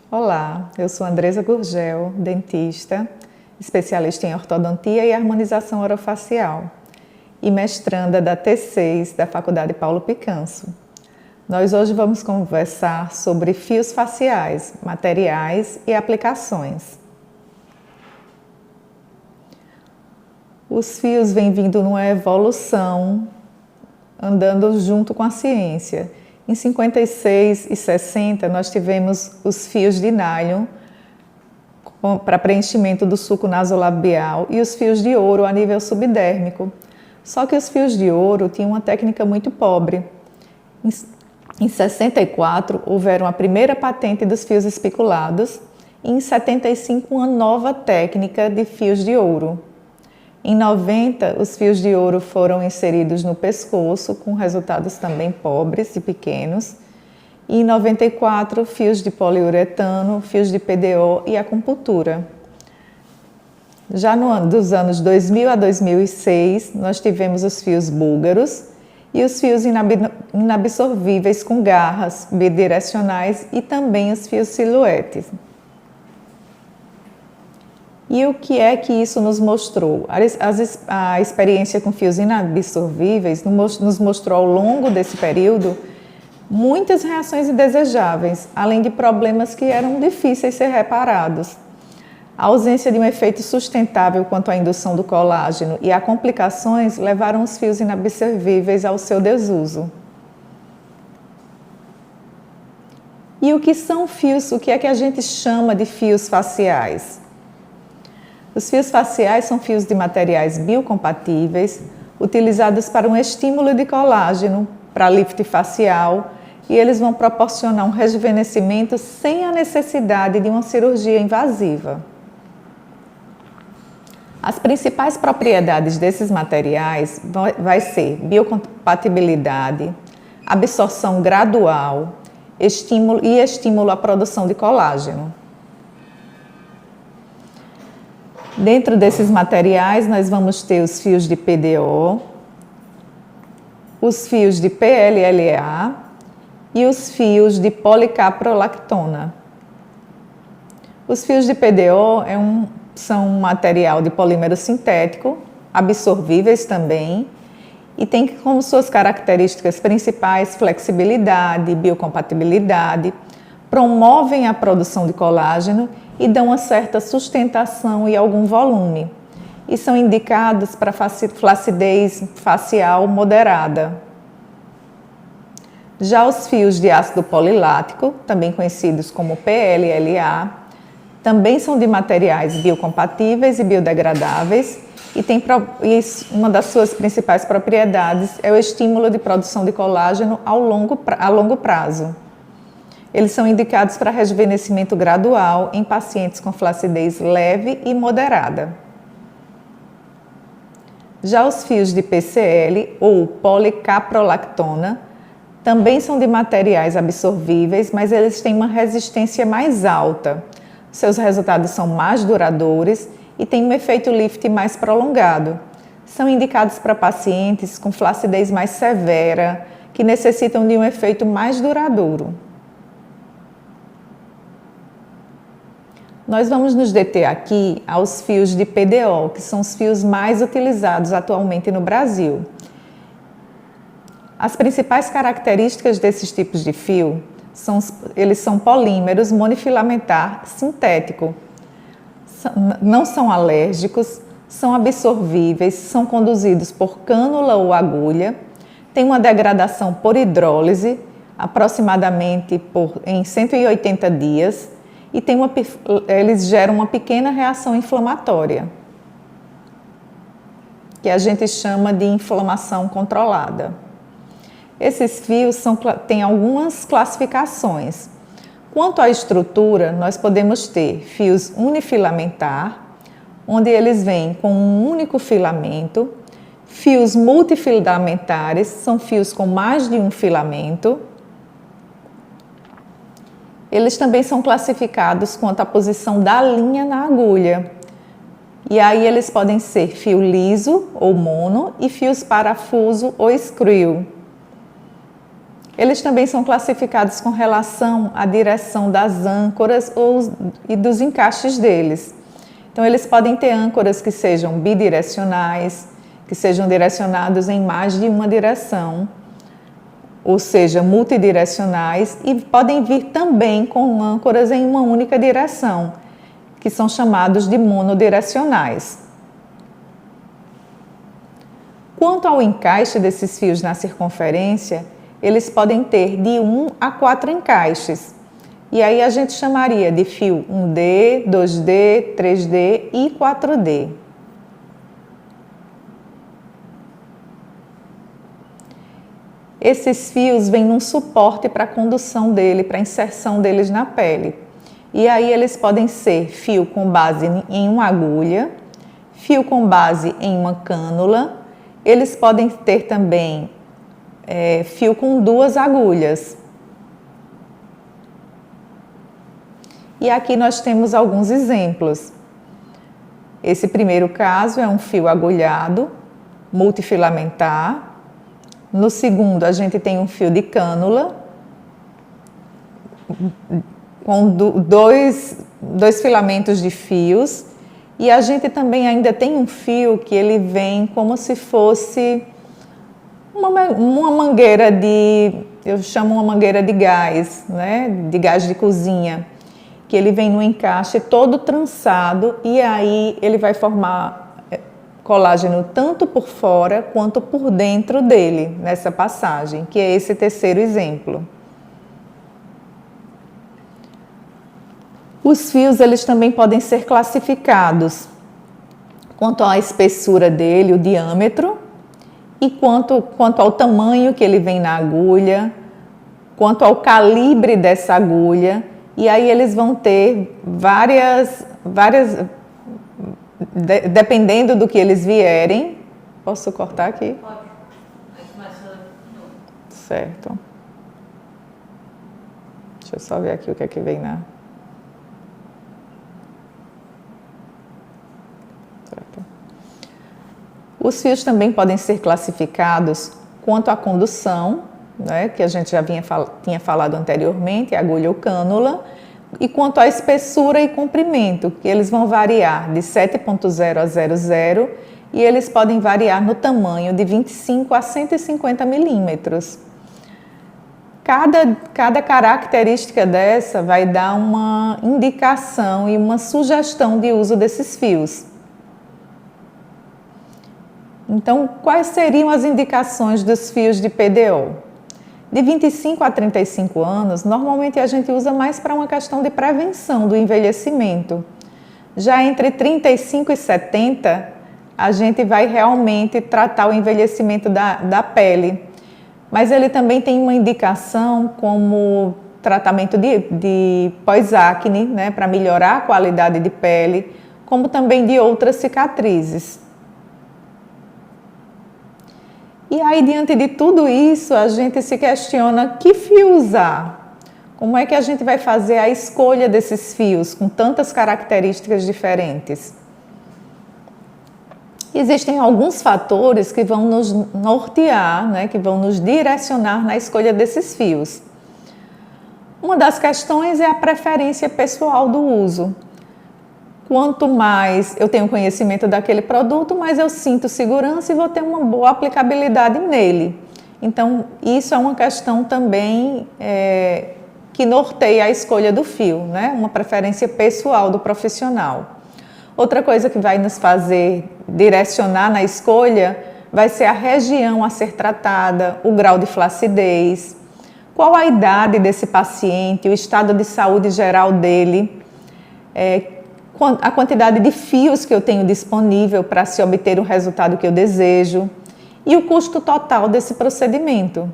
Olá, eu sou Andresa Gurgel, dentista, especialista em ortodontia e harmonização orofacial e mestranda da T6 da Faculdade Paulo Picanso. Nós hoje vamos conversar sobre fios faciais, materiais e aplicações. Os fios vêm vindo numa evolução, andando junto com a ciência. Em 56 e 60, nós tivemos os fios de nylon para preenchimento do sulco nasolabial e os fios de ouro a nível subdérmico. Só que os fios de ouro tinham uma técnica muito pobre. Em 64, houveram a primeira patente dos fios espiculados e em 75, uma nova técnica de fios de ouro. Em 90, os fios de ouro foram inseridos no pescoço, com resultados também pobres e pequenos. E em 94, fios de poliuretano, fios de PDO e acupuntura. Já dos anos 2000 a 2006, nós tivemos os fios búlgaros e os fios inabsorvíveis com garras bidirecionais e também os fios silhuetes. E o que é que isso nos mostrou? A experiência com fios inabsorvíveis nos mostrou ao longo desse período muitas reações indesejáveis, além de problemas que eram difíceis de ser reparados. A ausência de um efeito sustentável quanto à indução do colágeno e a complicações levaram os fios inabsorvíveis ao seu desuso. E o que são fios? O que é que a gente chama de fios faciais? Os fios faciais são fios de materiais biocompatíveis, utilizados para um estímulo de colágeno, para lift facial, e eles vão proporcionar um rejuvenescimento sem a necessidade de uma cirurgia invasiva. As principais propriedades desses materiais vai ser biocompatibilidade, absorção gradual, estímulo à produção de colágeno. Dentro desses materiais, nós vamos ter os fios de PDO, os fios de PLLA e os fios de policaprolactona. Os fios de PDO são um material de polímero sintético, absorvíveis também, e tem como suas características principais flexibilidade, biocompatibilidade, promovem a produção de colágeno e dão uma certa sustentação e algum volume. E são indicados para flacidez facial moderada. Já os fios de ácido polilático, também conhecidos como PLLA, também são de materiais biocompatíveis e biodegradáveis e uma das suas principais propriedades é o estímulo de produção de colágeno a longo prazo. Eles são indicados para rejuvenescimento gradual em pacientes com flacidez leve e moderada. Já os fios de PCL ou policaprolactona também são de materiais absorvíveis, mas eles têm uma resistência mais alta. Seus resultados são mais duradouros e têm um efeito lift mais prolongado. São indicados para pacientes com flacidez mais severa, que necessitam de um efeito mais duradouro. Nós vamos nos deter aqui aos fios de PDO, que são os fios mais utilizados atualmente no Brasil. As principais características desses tipos de fio eles são polímeros monofilamentar sintético, não são alérgicos, são absorvíveis, são conduzidos por cânula ou agulha, têm uma degradação por hidrólise, aproximadamente em 180 dias, e eles geram uma pequena reação inflamatória, que a gente chama de inflamação controlada. Esses fios têm algumas classificações. Quanto à estrutura, nós podemos ter fios unifilamentar, onde eles vêm com um único filamento, fios multifilamentares, são fios com mais de um filamento. Eles também são classificados quanto à posição da linha na agulha. E aí eles podem ser fio liso ou mono e fios parafuso ou screw. Eles também são classificados com relação à direção das âncoras e dos encaixes deles. Então, eles podem ter âncoras que sejam bidirecionais, que sejam direcionados em mais de uma direção, ou seja, multidirecionais, e podem vir também com âncoras em uma única direção, que são chamados de monodirecionais. Quanto ao encaixe desses fios na circunferência, eles podem ter de 1 a 4 encaixes. E aí a gente chamaria de fio 1D, 2D, 3D e 4D. Esses fios vêm num suporte para a condução dele, para a inserção deles na pele. E aí eles podem ser fio com base em uma agulha, fio com base em uma cânula. Eles podem ter também fio com 2 agulhas. E aqui nós temos alguns exemplos. Esse primeiro caso é um fio agulhado, multifilamentar. No segundo, a gente tem um fio de cânula, com dois filamentos de fios. E a gente também ainda tem um fio que ele vem como se fosse uma mangueira eu chamo uma mangueira de gás, né? De gás de cozinha, que ele vem no encaixe todo trançado e aí ele vai formar colágeno tanto por fora quanto por dentro dele, nessa passagem, que é esse terceiro exemplo. Os fios, eles também podem ser classificados quanto à espessura dele, o diâmetro, e quanto ao tamanho que ele vem na agulha, quanto ao calibre dessa agulha, e aí eles vão ter várias dependendo do que eles vierem. Posso cortar aqui? Pode. Certo. Deixa eu só ver aqui o que é que vem na... Certo. Os fios também podem ser classificados quanto à condução, né, que a gente já tinha falado anteriormente, agulha ou cânula, e quanto à espessura e comprimento, que eles vão variar de 7.0 a 00 e eles podem variar no tamanho de 25 a 150 milímetros. Cada característica dessa vai dar uma indicação e uma sugestão de uso desses fios. Então, quais seriam as indicações dos fios de PDO? De 25 a 35 anos, normalmente a gente usa mais para uma questão de prevenção do envelhecimento. Já entre 35 e 70, a gente vai realmente tratar o envelhecimento da pele. Mas ele também tem uma indicação como tratamento de pós-acne, né, para melhorar a qualidade de pele, como também de outras cicatrizes. E aí, diante de tudo isso, a gente se questiona que fio usar. Como é que a gente vai fazer a escolha desses fios com tantas características diferentes? Existem alguns fatores que vão nos nortear, né, que vão nos direcionar na escolha desses fios. Uma das questões é a preferência pessoal do uso. Quanto mais eu tenho conhecimento daquele produto, mais eu sinto segurança e vou ter uma boa aplicabilidade nele. Então, isso é uma questão também que norteia a escolha do fio, né? Uma preferência pessoal do profissional. Outra coisa que vai nos fazer direcionar na escolha vai ser a região a ser tratada, o grau de flacidez, qual a idade desse paciente, o estado de saúde geral dele, a quantidade de fios que eu tenho disponível para se obter o resultado que eu desejo e o custo total desse procedimento.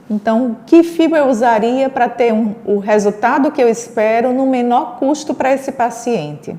Então, que fio eu usaria para ter o resultado que eu espero no menor custo para esse paciente?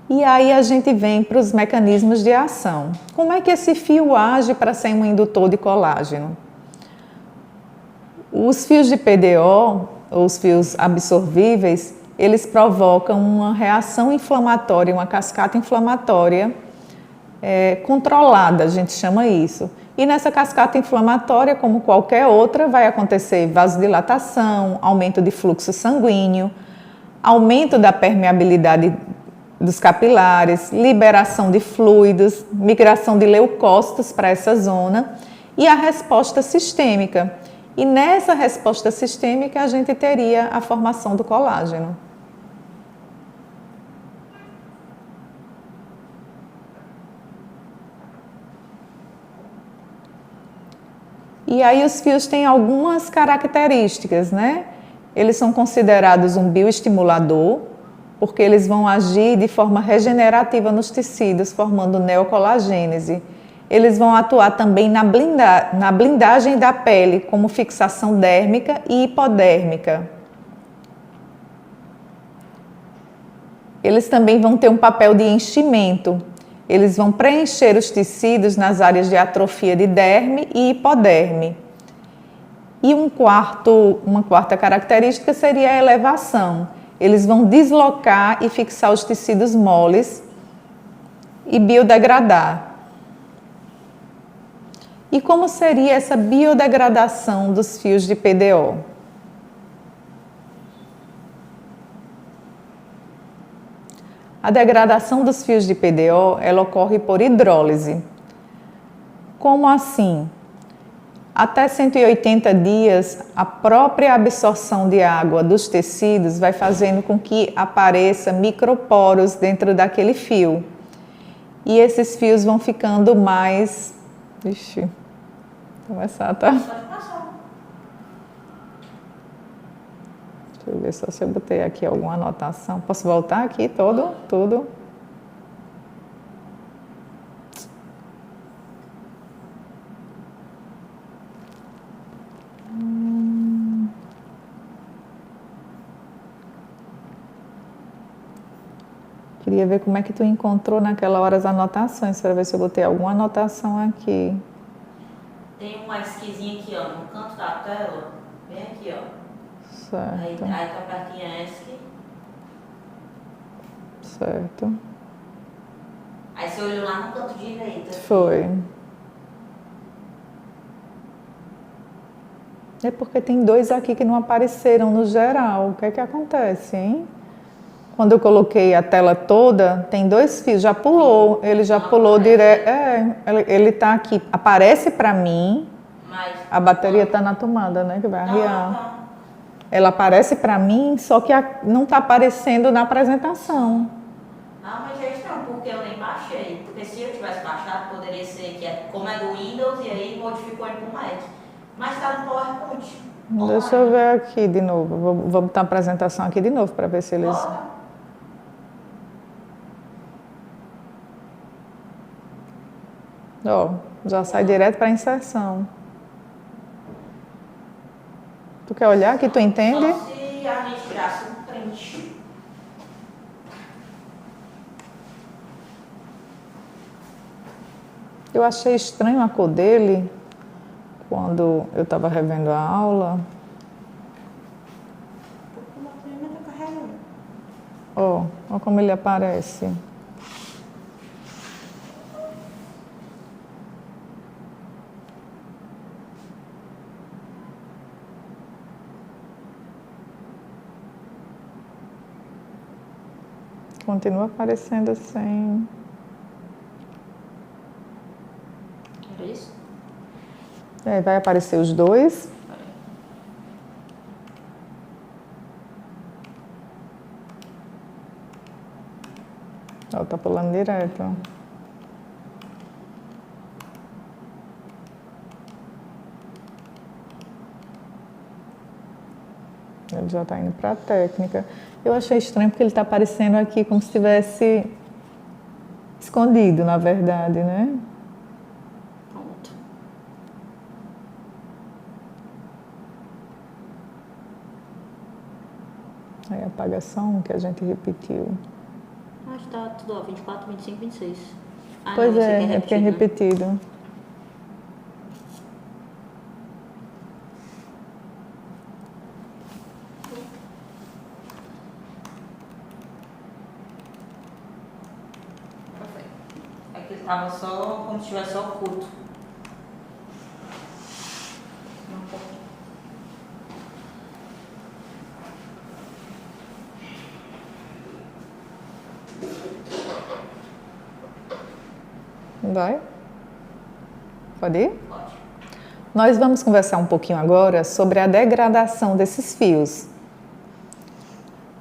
E aí a gente vem para os mecanismos de ação. Como é que esse fio age para ser um indutor de colágeno? Os fios de PDO, os fios absorvíveis, eles provocam uma reação inflamatória, uma cascata inflamatória controlada, a gente chama isso, E nessa cascata inflamatória, como qualquer outra, vai acontecer vasodilatação, aumento de fluxo sanguíneo, aumento da permeabilidade dos capilares, liberação de fluidos, migração de leucócitos para essa zona e a resposta sistêmica. E nessa resposta sistêmica a gente teria a formação do colágeno. E aí os fios têm algumas características, né? Eles são considerados um bioestimulador, porque eles vão agir de forma regenerativa nos tecidos, formando neocolagênese. Eles vão atuar também na blindagem da pele, como fixação dérmica e hipodérmica. Eles também vão ter um papel de enchimento. Eles vão preencher os tecidos nas áreas de atrofia de derme e hipoderme. E uma quarta característica seria a elevação. Eles vão deslocar e fixar os tecidos moles e biodegradar. E como seria essa biodegradação dos fios de PDO? A degradação dos fios de PDO, ela ocorre por hidrólise. Como assim? Até 180 dias, a própria absorção de água dos tecidos vai fazendo com que apareça microporos dentro daquele fio. E esses fios vão ficando mais... Ixi, vou começar, tá? Deixa eu ver só se eu botei aqui alguma anotação. Posso voltar aqui tudo? Queria ver como é que tu encontrou naquela hora as anotações, para ver se eu botei alguma anotação aqui. Tem uma esquisinha aqui, ó, no canto da tela, bem aqui, ó. Certo. Aí tá pertinho ESC. Certo. Aí você olhou lá no canto direito. Foi. É porque tem dois aqui que não apareceram no geral. O que é que acontece, hein? Quando eu coloquei a tela toda, tem dois fios. Já pulou. Ele já pulou direto. Ele tá aqui. Aparece para mim. Mas a bateria tá na tomada, né? Que vai arriar. Não. Ela aparece para mim, só que não está aparecendo na apresentação. Ah, mas é estranho, porque eu nem baixei. Porque se eu tivesse baixado, poderia ser que como é do Windows e aí modificou ele para o Mac. Mas está no PowerPoint. Deixa eu ver aqui de novo. Vou botar a apresentação aqui de novo para ver se eles... Ó, já sai direto para a inserção. Tu quer olhar que tu entende? Só se a gente tirasse um print. Eu achei estranho a cor dele quando eu estava revendo a aula. Ó como ele aparece. Continua aparecendo assim. Era isso? Vai aparecer os dois. Ó, tá pulando direto. Ele já tá indo para a técnica. Eu achei estranho porque ele tá aparecendo aqui como se estivesse escondido, na verdade, né? Pronto. Aí apaga só um que a gente repetiu. Acho que tá tudo, ó, 24, 25, 26. Ah, Pois não, é porque é repetido. Estava só como se estivesse oculto. Vai? Pode ir? Pode. Nós vamos conversar um pouquinho agora sobre a degradação desses fios.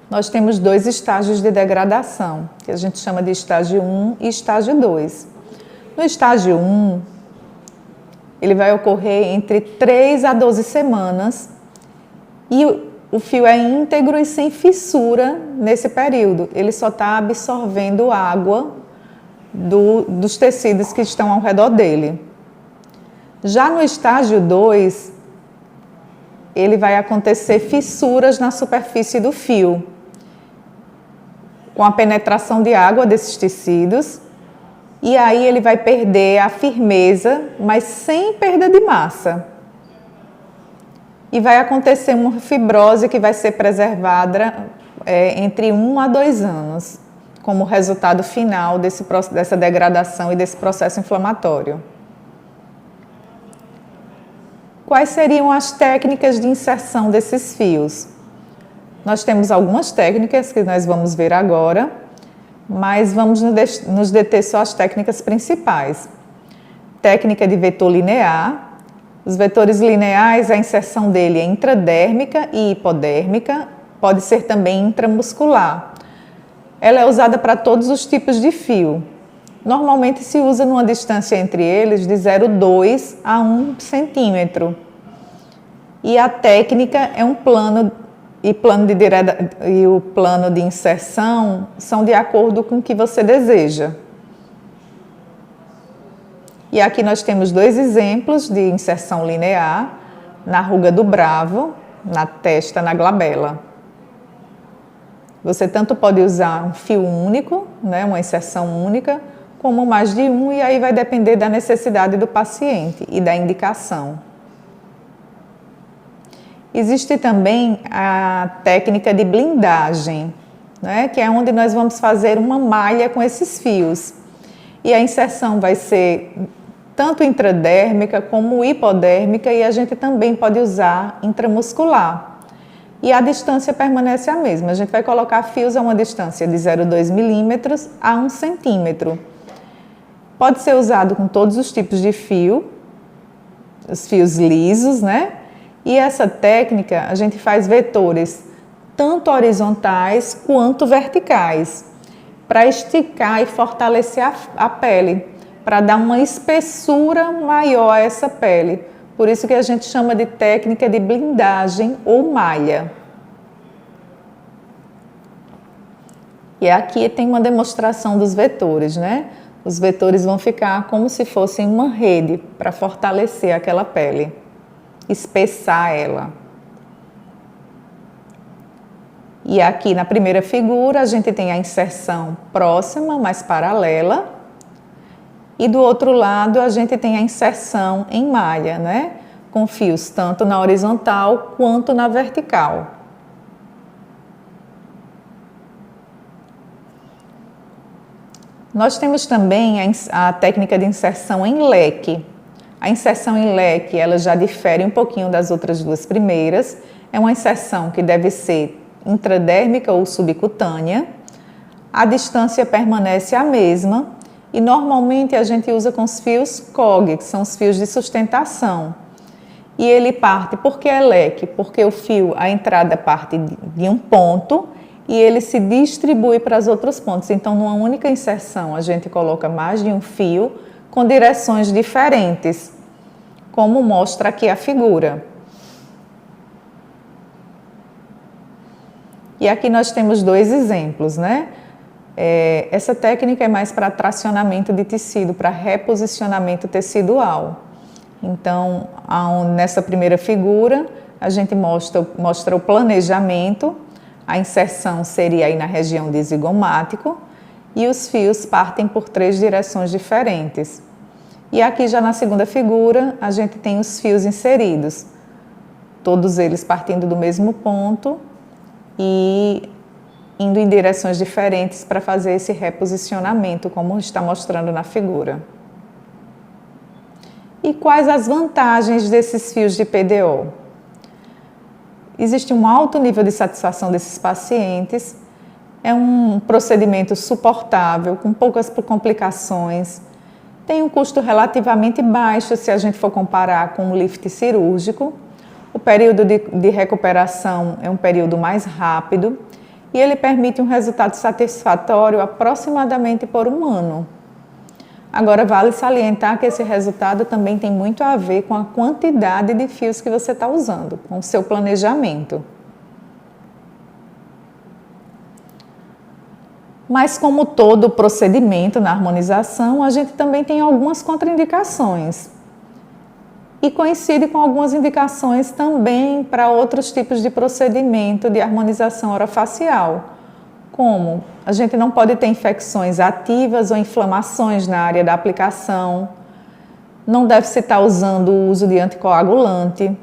Nós temos 2 estágios de degradação, que a gente chama de estágio 1 e estágio 2. No estágio 1, ele vai ocorrer entre 3 a 12 semanas e o fio é íntegro e sem fissura nesse período. Ele só está absorvendo água dos tecidos que estão ao redor dele. Já no estágio 2, ele vai acontecer fissuras na superfície do fio, com a penetração de água desses tecidos, e aí ele vai perder a firmeza, mas sem perda de massa. E vai acontecer uma fibrose que vai ser preservada entre 1 a 2 anos, como resultado final dessa degradação e desse processo inflamatório. Quais seriam as técnicas de inserção desses fios? Nós temos algumas técnicas que nós vamos ver agora, mas vamos nos deter só às técnicas principais. Técnica de vetor linear. Os vetores lineares, a inserção dele é intradérmica e hipodérmica, pode ser também intramuscular. Ela é usada para todos os tipos de fio. Normalmente se usa numa distância entre eles de 0,2 a 1 centímetro. E a técnica é um plano, e o plano de inserção são de acordo com o que você deseja. E aqui nós temos 2 exemplos de inserção linear, na ruga do bravo, na testa, na glabela. Você tanto pode usar um fio único, né, uma inserção única, como mais de um, e aí vai depender da necessidade do paciente e da indicação. Existe também a técnica de blindagem, né, que é onde nós vamos fazer uma malha com esses fios. E a inserção vai ser tanto intradérmica como hipodérmica, e a gente também pode usar intramuscular. E a distância permanece a mesma. A gente vai colocar fios a uma distância de 0,2 milímetros a 1 centímetro. Pode ser usado com todos os tipos de fio, os fios lisos, né? E essa técnica a gente faz vetores tanto horizontais quanto verticais, para esticar e fortalecer a pele, para dar uma espessura maior a essa pele. Por isso que a gente chama de técnica de blindagem ou malha. E aqui tem uma demonstração dos vetores, né? Os vetores vão ficar como se fossem uma rede para fortalecer aquela pele, espessar ela. E aqui na primeira figura a gente tem a inserção próxima, mas paralela. E do outro lado a gente tem a inserção em malha, né? Com fios tanto na horizontal quanto na vertical. Nós temos também a técnica de inserção em leque. A inserção em leque, ela já difere um pouquinho das outras 2 primeiras. É uma inserção que deve ser intradérmica ou subcutânea. A distância permanece a mesma e normalmente a gente usa com os fios COG, que são os fios de sustentação. E ele parte, porque é leque? Porque o fio, a entrada parte de um ponto e ele se distribui para os outros pontos. Então, numa única inserção, a gente coloca mais de um fio com direções diferentes, como mostra aqui a figura. E aqui nós temos 2 exemplos, né? Essa técnica é mais para tracionamento de tecido, para reposicionamento tecidual. Então, nessa primeira figura, a gente mostra o planejamento. A inserção seria aí na região de zigomático e os fios partem por 3 direções diferentes. E aqui já na segunda figura, a gente tem os fios inseridos, todos eles partindo do mesmo ponto e indo em direções diferentes para fazer esse reposicionamento, como está mostrando na figura. E quais as vantagens desses fios de PDO? Existe um alto nível de satisfação desses pacientes, é um procedimento suportável, com poucas complicações, Tem um custo relativamente baixo se a gente for comparar com um lift cirúrgico. O período de recuperação é um período mais rápido e ele permite um resultado satisfatório aproximadamente por 1 ano. Agora, vale salientar que esse resultado também tem muito a ver com a quantidade de fios que você está usando, com o seu planejamento. Mas como todo procedimento na harmonização, a gente também tem algumas contraindicações. E coincide com algumas indicações também para outros tipos de procedimento de harmonização orofacial, como a gente não pode ter infecções ativas ou inflamações na área da aplicação, não deve se estar usando o uso de anticoagulante,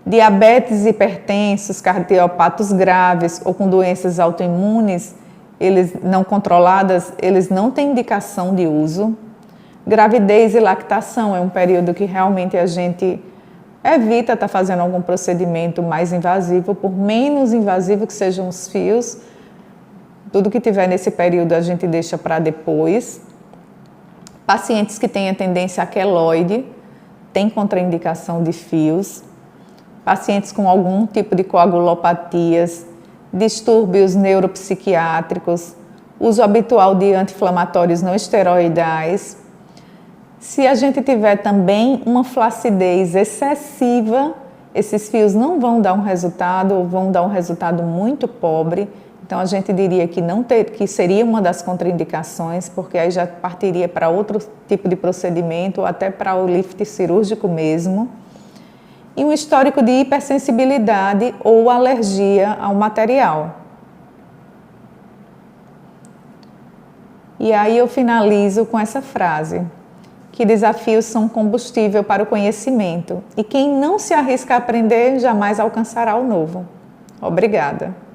diabetes, hipertensos, cardiopatos graves ou com doenças autoimunes, eles não controladas, eles não têm indicação de uso. Gravidez e lactação é um período que realmente a gente evita estar fazendo algum procedimento mais invasivo, por menos invasivo que sejam os fios. Tudo que tiver nesse período a gente deixa para depois. Pacientes que têm a tendência a queloide têm contraindicação de fios. Pacientes com algum tipo de coagulopatias, distúrbios neuropsiquiátricos, uso habitual de anti-inflamatórios não esteroidais. Se a gente tiver também uma flacidez excessiva, esses fios não vão dar um resultado ou vão dar um resultado muito pobre. Então, a gente diria que seria uma das contraindicações, porque aí já partiria para outro tipo de procedimento ou até para o lift cirúrgico mesmo. E um histórico de hipersensibilidade ou alergia ao material. E aí eu finalizo com essa frase, que desafios são combustível para o conhecimento e quem não se arrisca a aprender jamais alcançará o novo. Obrigada.